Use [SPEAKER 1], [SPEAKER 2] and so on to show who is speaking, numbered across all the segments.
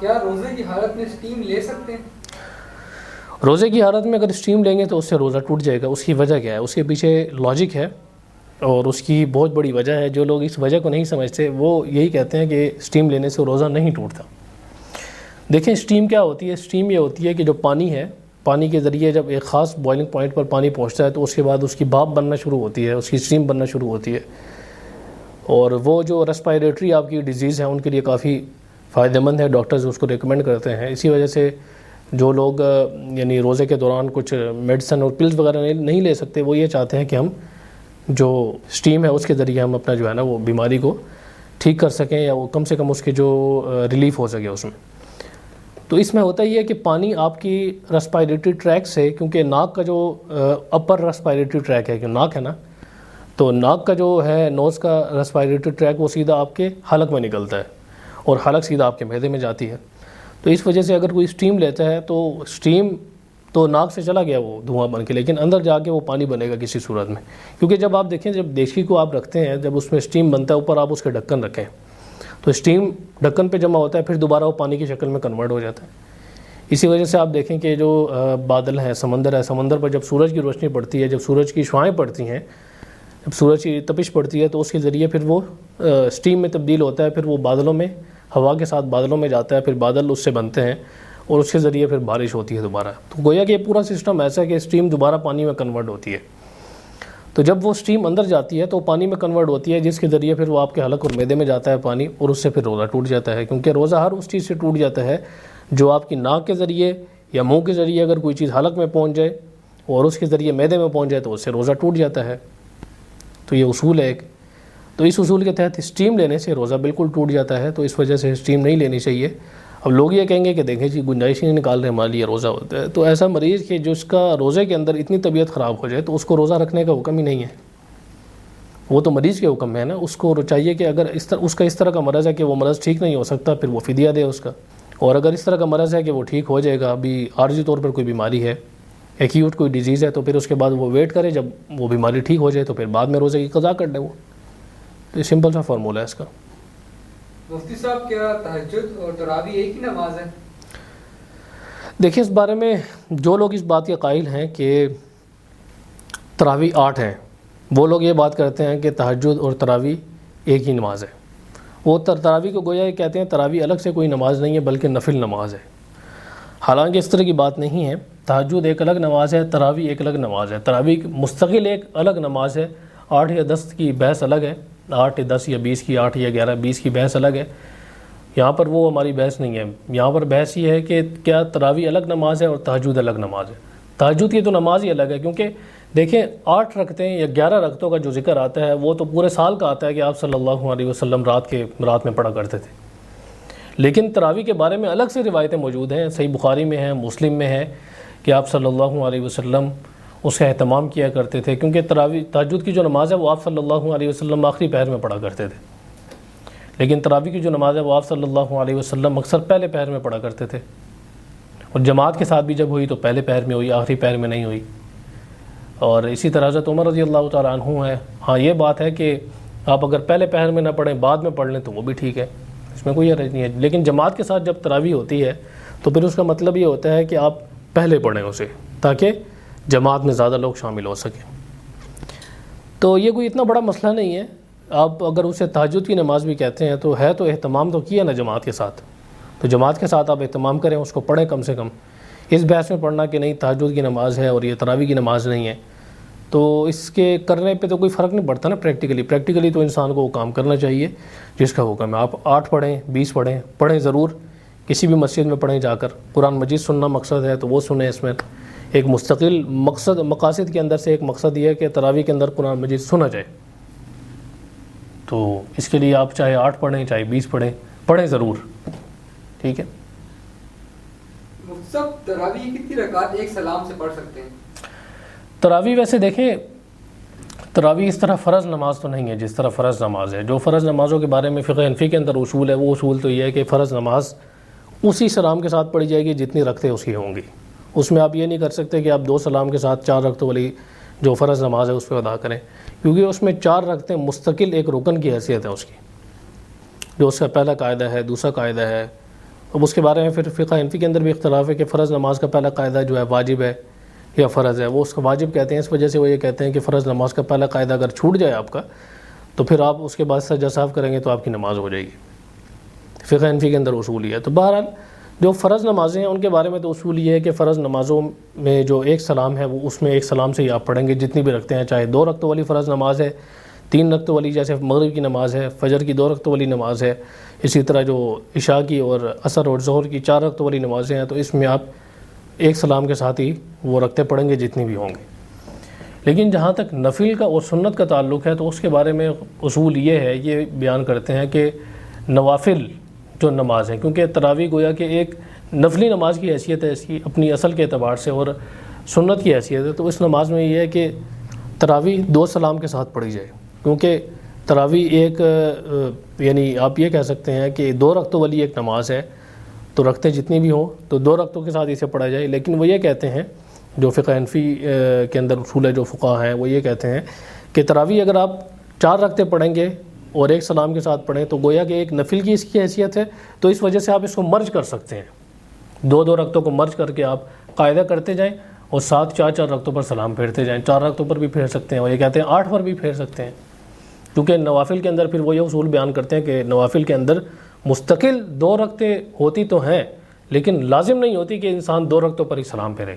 [SPEAKER 1] کیا روزے کی حالت میں اسٹیم لے سکتے ہیں؟
[SPEAKER 2] روزے کی حالت میں اگر اسٹیم لیں گے تو اس سے روزہ ٹوٹ جائے گا. اس کی وجہ کیا ہے؟ اس کے پیچھے لاجک ہے اور اس کی بہت بڑی وجہ ہے. جو لوگ اس وجہ کو نہیں سمجھتے وہ یہی کہتے ہیں کہ اسٹیم لینے سے روزہ نہیں ٹوٹتا. دیکھیں اسٹیم کیا ہوتی ہے. اسٹیم یہ ہوتی ہے کہ جو پانی ہے، پانی کے ذریعے جب ایک خاص بوائلنگ پوائنٹ پر پانی پہنچتا ہے تو اس کے بعد اس کی بھاپ بننا شروع ہوتی ہے، اس کی اسٹیم بننا شروع ہوتی ہے. اور وہ جو ریسپائریٹری آپ کی ڈیزیز ہیں ان کے لیے کافی فائدہ مند ہے. ڈاکٹرز اس کو ریکمینڈ کرتے ہیں. اسی وجہ سے جو لوگ یعنی روزے کے دوران کچھ میڈیسن اور پلز وغیرہ نہیں لے سکتے، وہ یہ چاہتے ہیں کہ ہم جو اسٹیم ہے اس کے ذریعے ہم اپنا جو ہے نا وہ بیماری کو ٹھیک کر سکیں یا وہ کم سے کم اس کی جو ریلیف ہو سکے اس میں. تو اس میں ہوتا یہ ہے کہ پانی آپ کی ریسپائریٹری ٹریک سے، کیونکہ ناک کا جو اپر ریسپائریٹری ٹریک ہے کہ ناک ہے نا، تو ناک کا جو ہے نوز کا ریسپائریٹری ٹریک وہ سیدھا آپ کے حلق میں نکلتا ہے اور حلق سیدھا آپ کے معدے میں جاتی ہے. تو اس وجہ سے اگر کوئی اسٹیم لیتا ہے تو اسٹیم تو ناک سے چلا گیا وہ دھواں بن کے، لیکن اندر جا کے وہ پانی بنے گا کسی صورت میں. کیونکہ جب آپ دیکھیں جب دیگچی کو آپ رکھتے ہیں، جب اس میں اسٹیم بنتا ہے اوپر آپ اس کے ڈھکن رکھیں تو اسٹیم ڈھکن پہ جمع ہوتا ہے، پھر دوبارہ وہ پانی کی شکل میں کنورٹ ہو جاتا ہے. اسی وجہ سے آپ دیکھیں کہ جو بادل ہیں، سمندر ہے، سمندر پر جب سورج کی روشنی پڑتی ہے، جب سورج کی شعاعیں پڑتی ہیں، جب سورج کی تپش پڑتی ہے تو اس کے ذریعے پھر وہ اسٹیم میں تبدیل ہوتا ہے، پھر وہ بادلوں میں، ہوا کے ساتھ بادلوں میں جاتا ہے، پھر بادل اس سے بنتے ہیں اور اس کے ذریعے پھر بارش ہوتی ہے دوبارہ. تو گویا کہ یہ پورا سسٹم ایسا ہے کہ اسٹیم دوبارہ پانی میں کنورٹ ہوتی ہے. تو جب وہ اسٹیم اندر جاتی ہے تو پانی میں کنورٹ ہوتی ہے، جس کے ذریعے پھر وہ آپ کے حلق اور معدے میں جاتا ہے پانی، اور اس سے پھر روزہ ٹوٹ جاتا ہے. کیونکہ روزہ ہر اس چیز سے ٹوٹ جاتا ہے جو آپ کی ناک کے ذریعے یا منہ کے ذریعے اگر کوئی چیز حلق میں پہنچ جائے اور اس کے ذریعے معدے میں پہنچ جائے تو اس سے روزہ ٹوٹ جاتا ہے. تو یہ اصول ہے ایک. تو اس اصول کے تحت اسٹیم لینے سے روزہ بالکل ٹوٹ جاتا ہے. تو اس وجہ سے اسٹیم نہیں لینی چاہیے. اب لوگ یہ کہیں گے کہ دیکھیں جی گنجائش نہیں نکال رہے ہمارے لیے روزہ ہوتا ہے. تو ایسا مریض کہ جو اس کا روزے کے اندر اتنی طبیعت خراب ہو جائے تو اس کو روزہ رکھنے کا حکم ہی نہیں ہے. وہ تو مریض کے حکم ہے نا. اس کو چاہیے کہ اگر اس کا اس طرح کا مرض ہے کہ وہ مرض ٹھیک نہیں ہو سکتا، پھر وہ فدیہ دے اس کا. اور اگر اس طرح کا مرض ہے کہ وہ ٹھیک ہو جائے گا، ابھی عارضی طور پر کوئی بیماری ہے، ایکیوٹ کوئی ڈیزیز ہے، تو پھر اس کے بعد وہ ویٹ کرے جب وہ بیماری ٹھیک ہو جائے تو پھر بعد میں روزے کی قضا کر دے وہ. تو یہ سمپل سا فارمولہ ہے اس کا.
[SPEAKER 1] مفتی صاحب کیا تہجد اور تراویح ایک ہی نماز ہے؟
[SPEAKER 2] دیکھیں اس بارے میں جو لوگ اس بات کے قائل ہیں کہ تراویح 8 ہیں، وہ لوگ یہ بات کرتے ہیں کہ تہجد اور تراویح ایک ہی نماز ہے. وہ تراویح کو گویا یہ کہتے ہیں تراویح الگ سے کوئی نماز نہیں ہے بلکہ نفل نماز ہے. حالانکہ اس طرح کی بات نہیں ہے. تہجد ایک الگ نماز ہے، تراویح ایک الگ نماز ہے. تراویح مستقل ایک الگ نماز ہے. 8 یا 10 کی بحث الگ ہے، 8 یا 10 یا 20 کی، 8 یا 11 20 کی بحث الگ ہے. یہاں پر وہ ہماری بحث نہیں ہے. یہاں پر بحث یہ ہے کہ کیا تراویح الگ نماز ہے اور تہجد الگ نماز ہے. تہجد کی تو نماز ہی الگ ہے، کیونکہ دیکھیں 8 رکعتیں یا 11 رکعتوں کا جو ذکر آتا ہے وہ تو پورے سال کا آتا ہے کہ آپ صلی اللہ علیہ وسلم رات میں پڑھا کرتے تھے. لیکن تراویح کے بارے میں الگ سے روایتیں موجود ہیں، صحیح بخاری میں ہیں، مسلم میں ہے کہ آپ صلی اللہ علیہ وسلم اس کا اہتمام کیا کرتے تھے. کیونکہ تہجد کی جو نماز ہے وہ آپ صلی اللہ علیہ وسلم آخری پہر میں پڑھا کرتے تھے، لیکن تراویح کی جو نماز ہے وہ آپ صلی اللہ علیہ وسلم اکثر پہلے پہر میں پڑھا کرتے تھے. اور جماعت کے ساتھ بھی جب ہوئی تو پہلے پہر میں ہوئی، آخری پہر میں نہیں ہوئی. اور اسی طرح حضرت عمر رضی اللہ تعالیٰ عنہ ہے. ہاں یہ بات ہے کہ آپ اگر پہلے پہر میں نہ پڑھیں بعد میں پڑھ لیں تو وہ بھی ٹھیک ہے، اس میں کوئی حرج نہیں ہے. لیکن جماعت کے ساتھ جب تراویح ہوتی ہے تو پھر اس کا مطلب یہ ہوتا ہے کہ آپ پہلے پڑھیں اسے تاکہ جماعت میں زیادہ لوگ شامل ہو سکیں. تو یہ کوئی اتنا بڑا مسئلہ نہیں ہے. آپ اگر اسے تہجد کی نماز بھی کہتے ہیں تو ہے تو اہتمام تو کیا نا جماعت کے ساتھ، تو جماعت کے ساتھ آپ اہتمام کریں، اس کو پڑھیں کم سے کم. اس بحث میں پڑھنا کہ نہیں تہجد کی نماز ہے اور یہ تراویح کی نماز نہیں ہے، تو اس کے کرنے پہ تو کوئی فرق نہیں پڑتا نا. پریکٹیکلی تو انسان کو وہ کام کرنا چاہیے جس کا حکم ہے. آپ 8 پڑھیں، 20 پڑھیں ضرور. کسی بھی مسجد میں پڑھیں جا کر. قرآن مجید سننا مقصد ہے تو وہ سنیں. اس میں ایک مستقل مقاصد کے اندر سے ایک مقصد یہ ہے کہ تراویح کے اندر قرآن مجید سنا جائے. تو اس کے لیے آپ چاہے 8 پڑھیں چاہے 20 پڑھیں ضرور. ٹھیک ہے.
[SPEAKER 1] سب تراویح کتنی رکعت ایک سلام سے پڑھ سکتے ہیں؟
[SPEAKER 2] تراویح ویسے دیکھیں تراویح اس طرح فرض نماز تو نہیں ہے جس طرح فرض نماز ہے. جو فرض نمازوں کے بارے میں فقہ حنفی کے اندر اصول ہے، وہ اصول تو یہ ہے کہ فرض نماز اسی سلام کے ساتھ پڑھی جائے گی جتنی رکعتیں اس کی ہوں گی. اس میں آپ یہ نہیں کر سکتے کہ آپ 2 سلام کے ساتھ 4 رکعتوں والی جو فرض نماز ہے اس پہ ادا کریں، کیونکہ اس میں 4 رکعتیں مستقل ایک رکن کی حیثیت ہے اس کی. جو اس کا پہلا قاعدہ ہے، دوسرا قاعدہ ہے، اب اس کے بارے میں پھر فقہ حنفی کے اندر بھی اختلاف ہے کہ فرض نماز کا پہلا قاعدہ جو ہے واجب ہے یا فرض ہے. وہ اس کو واجب کہتے ہیں, اس وجہ سے وہ یہ کہتے ہیں کہ فرض نماز کا پہلا قاعدہ اگر چھوٹ جائے آپ کا تو پھر آپ اس کے بعد سجدہ سہو کریں گے تو آپ کی نماز ہو جائے گی. فقہ حنفی کے اندر اصول یہ ہے. تو بہرحال جو فرض نمازیں ہیں ان کے بارے میں تو اصول یہ ہے کہ فرض نمازوں میں جو ایک سلام ہے وہ اس میں ایک سلام سے ہی آپ پڑھیں گے جتنی بھی رکھتے ہیں, چاہے 2 رکعتوں والی فرض نماز ہے, 3 رکعتوں والی جیسے مغرب کی نماز ہے, فجر کی 2 رکعتوں والی نماز ہے, اسی طرح جو عشاء کی اور عصر اور ظہر کی 4 رکعتوں والی نمازیں ہیں, تو اس میں آپ ایک سلام کے ساتھ ہی وہ رکعتیں پڑھیں گے جتنی بھی ہوں گے. لیکن جہاں تک نفل کا اور سنت کا تعلق ہے تو اس کے بارے میں اصول یہ ہے, یہ بیان کرتے ہیں کہ نوافل جو نماز ہیں, کیونکہ تراویح گویا کہ ایک نفلی نماز کی حیثیت ہے اس کی اپنی اصل کے اعتبار سے اور سنت کی حیثیت ہے, تو اس نماز میں یہ ہے کہ تراویح 2 سلام کے ساتھ پڑھی جائے, کیونکہ تراویح ایک یعنی آپ یہ کہہ سکتے ہیں کہ 2 رکعتوں والی ایک نماز ہے, تو رکعتیں جتنی بھی ہوں تو 2 رکعتوں کے ساتھ اسے پڑھا جائے. لیکن وہ یہ کہتے ہیں جو فقہ حنفی کے اندر اصول ہے, جو فقہا ہیں وہ یہ کہتے ہیں کہ تراویح اگر آپ 4 رکعتیں پڑھیں گے اور ایک سلام کے ساتھ پڑھیں تو گویا کہ ایک نفل کی اس کی حیثیت ہے, تو اس وجہ سے آپ اس کو مرج کر سکتے ہیں, 2 رکعتوں کو مرج کر کے آپ قاعدہ کرتے جائیں اور ساتھ 4 رکعتوں پر سلام پھیرتے جائیں. 4 رکعتوں پر بھی پھیر سکتے ہیں, اور یہ کہتے ہیں 8 پر بھی پھیر سکتے ہیں, کیونکہ نوافل کے اندر پھر وہ یہ اصول بیان کرتے ہیں کہ نوافل کے اندر مستقل 2 رکعتیں ہوتی تو ہیں لیکن لازم نہیں ہوتی کہ انسان 2 رکعتوں پر ہی سلام پھیرے.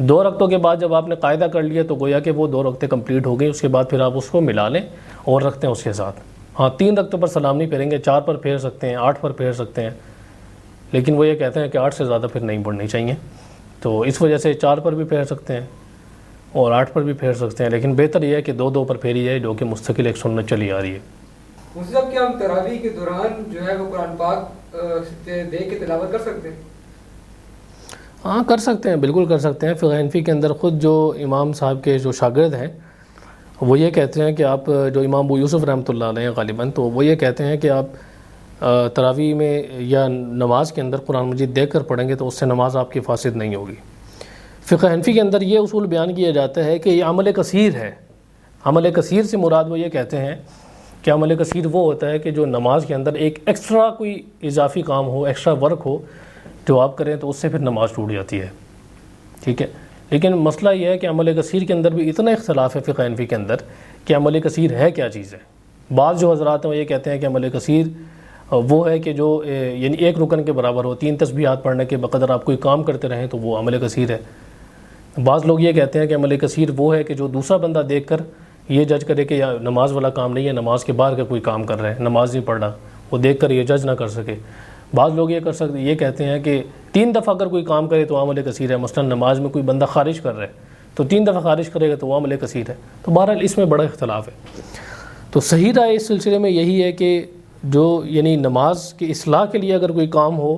[SPEAKER 2] 2 رکعتوں کے بعد جب آپ نے قاعدہ کر لیا تو گویا کہ وہ 2 رکعتیں کمپلیٹ ہو گئی, اس کے بعد پھر آپ اس کو ملا لیں اور رکھتے ہیں اس کے ساتھ. ہاں 3 رکعتوں پر سلام نہیں پھیریں گے, 4 پر پھیر سکتے ہیں, 8 پر پھیر سکتے ہیں, لیکن وہ یہ کہتے ہیں کہ 8 سے زیادہ پھر نہیں پڑھنی چاہیے, تو اس وجہ سے 4 پر بھی پھیر سکتے ہیں اور 8 پر بھی پھیر سکتے ہیں, لیکن بہتر یہ ہے کہ 2 پر پھیری جائے جو کہ مستقل ایک سنت چلی آ رہی ہے.
[SPEAKER 1] مفتی صاحب کیا ہم تراویح کے دوران جو ہے وہ قرآن پاک دیکھ کے تلاوت کر سکتے ہیں؟
[SPEAKER 2] ہاں کر سکتے ہیں, بالکل کر سکتے ہیں. فقہ حنفی کے اندر خود جو امام صاحب کے جو شاگرد ہیں وہ یہ کہتے ہیں کہ آپ جو امام ابو یوسف رحمۃ اللہ علیہ غالباً, تو وہ یہ کہتے ہیں کہ آپ تراویح میں یا نماز کے اندر قرآن مجید دیکھ کر پڑھیں گے تو اس سے نماز آپ کی فاسد نہیں ہوگی. فقہ حنفی کے اندر یہ اصول بیان کیا جاتا ہے کہ یہ عمل کثیر ہے. عمل کثیر سے مراد وہ یہ کہتے ہیں کہ عمل کثیر وہ ہوتا ہے کہ جو نماز کے اندر ایک ایکسٹرا کوئی اضافی کام ہو, ایکسٹرا ورک ہو جو آپ کریں تو اس سے پھر نماز ٹوٹ جاتی ہے. ٹھیک ہے, لیکن مسئلہ یہ ہے کہ عمل کثیر کے اندر بھی اتنا اختلاف ہے فقہ حنفی کے اندر کہ عمل کثیر ہے کیا چیز ہے. بعض جو حضرات ہیں وہ یہ کہتے ہیں کہ عمل کثیر وہ ہے کہ جو یعنی 1 رکن کے برابر ہو, 3 تسبیحات پڑھنے کے بقدر آپ کوئی کام کرتے رہیں تو وہ عمل کثیر ہے. بعض لوگ یہ کہتے ہیں کہ عمل کثیر وہ ہے کہ جو دوسرا بندہ دیکھ کر یہ جج کرے کہ یا نماز والا کام نہیں ہے, نماز کے باہر کا کوئی کام کر رہے ہیں, نماز نہیں پڑھ رہا, وہ دیکھ کر یہ جج نہ کر سکے. بعض لوگ یہ کہتے ہیں کہ 3 دفعہ اگر کوئی کام کرے تو عمل کثیر ہے. مثلا نماز میں کوئی بندہ خارج کر رہا ہے تو 3 دفعہ خارج کرے گا تو وہ عمل کثیر ہے. تو بہرحال اس میں بڑا اختلاف ہے. تو صحیح رائے اس سلسلے میں یہی ہے کہ جو یعنی نماز کی اصلاح کے لیے اگر کوئی کام ہو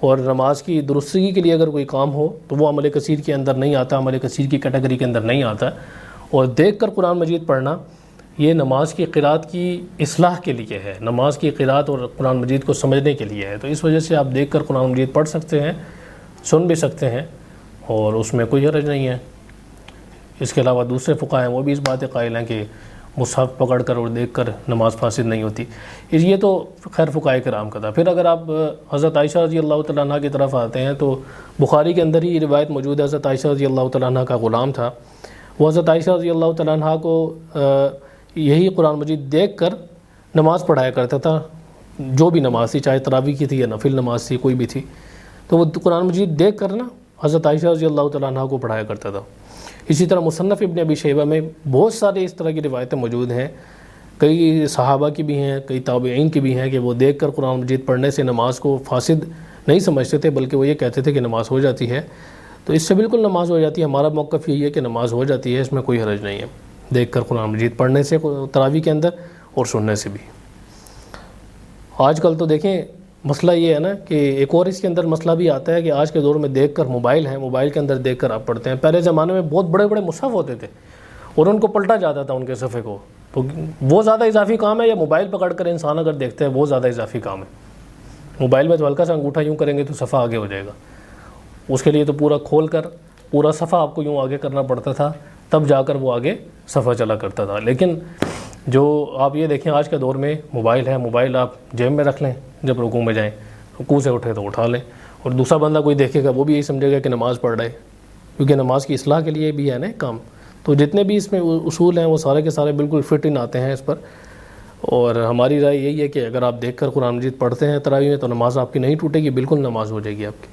[SPEAKER 2] اور نماز کی درستگی کے لیے اگر کوئی کام ہو تو وہ عمل کثیر کے اندر نہیں آتا, عمل کثیر کی کیٹیگری کے اندر نہیں آتا. اور دیکھ کر قرآن مجید پڑھنا یہ نماز کی قرات کی اصلاح کے لیے ہے, نماز کی قرات اور قرآن مجید کو سمجھنے کے لیے ہے. تو اس وجہ سے آپ دیکھ کر قرآن مجید پڑھ سکتے ہیں, سن بھی سکتے ہیں, اور اس میں کوئی حرج نہیں ہے. اس کے علاوہ دوسرے فقہا ہیں وہ بھی اس بات قائل ہیں کہ مصحف پکڑ کر اور دیکھ کر نماز فاسد نہیں ہوتی. یہ تو خیر فقہاء کرام کا تھا. پھر اگر آپ حضرت عائشہ رضی اللہ تعالیٰ عنہ کی طرف آتے ہیں تو بخاری کے اندر ہی یہ روایت موجود ہے. حضرت عائشہ رضی اللہ تعالیٰ عنہ کا غلام تھا, وہ حضرت عائشہ رضی اللہ تعالیٰ عنہ کو یہی قرآن مجید دیکھ کر نماز پڑھایا کرتا تھا, جو بھی نماز تھی, چاہے تراویح کی تھی یا نفل نماز تھی, کوئی بھی تھی, تو وہ قرآن مجید دیکھ کر نا حضرت عائشہ رضی اللہ تعالیٰ عنہ کو پڑھایا کرتا تھا. اسی طرح مصنف ابن ابی شیبہ میں بہت سارے اس طرح کی روایتیں موجود ہیں, کئی صحابہ کی بھی ہیں, کئی تابعین کی بھی ہیں کہ وہ دیکھ کر قرآن مجید پڑھنے سے نماز کو فاسد نہیں سمجھتے تھے, بلکہ وہ یہ کہتے تھے کہ نماز ہو جاتی ہے. تو اس سے بالکل نماز ہو جاتی ہے. ہمارا موقف یہی ہے کہ نماز ہو جاتی ہے, اس میں کوئی حرج نہیں ہے دیکھ کر قرآن مجید پڑھنے سے تراویح کے اندر اور سننے سے بھی. آج کل تو دیکھیں مسئلہ یہ ہے نا کہ ایک اور اس کے اندر مسئلہ بھی آتا ہے کہ آج کے دور میں دیکھ کر موبائل ہیں, موبائل کے اندر دیکھ کر آپ پڑھتے ہیں. پہلے زمانے میں بہت بڑے بڑے مصحف ہوتے تھے اور ان کو پلٹا جاتا تھا ان کے صفحے کو, تو وہ زیادہ اضافی کام ہے, یا موبائل پکڑ کر انسان اگر دیکھتے ہیں وہ زیادہ اضافی کام ہے. موبائل میں تو ہلکا سا انگوٹھا یوں کریں گے تو صفحہ آگے ہو جائے گا, اس کے لیے تو پورا کھول کر پورا صفحہ آپ کو یوں آگے کرنا پڑتا تھا, تب جا کر وہ آگے صفحہ چلا کرتا تھا. لیکن جو آپ یہ دیکھیں آج کے دور میں موبائل ہے, موبائل آپ جیب میں رکھ لیں جب رکوع میں جائیں, رکوع سے اٹھے تو اٹھا لیں, اور دوسرا بندہ کوئی دیکھے گا وہ بھی یہی سمجھے گا کہ نماز پڑھ رہے, کیونکہ نماز کی اصلاح کے لیے بھی ہے نا کام. تو جتنے بھی اس میں اصول ہیں وہ سارے کے سارے بالکل فٹ ان آتے ہیں اس پر. اور ہماری رائے یہی ہے کہ اگر آپ دیکھ کر قرآن مجید پڑھتے ہیں تراویح میں تو نماز آپ کی نہیں ٹوٹے گی, بالکل نماز ہو جائے گی آپ کی.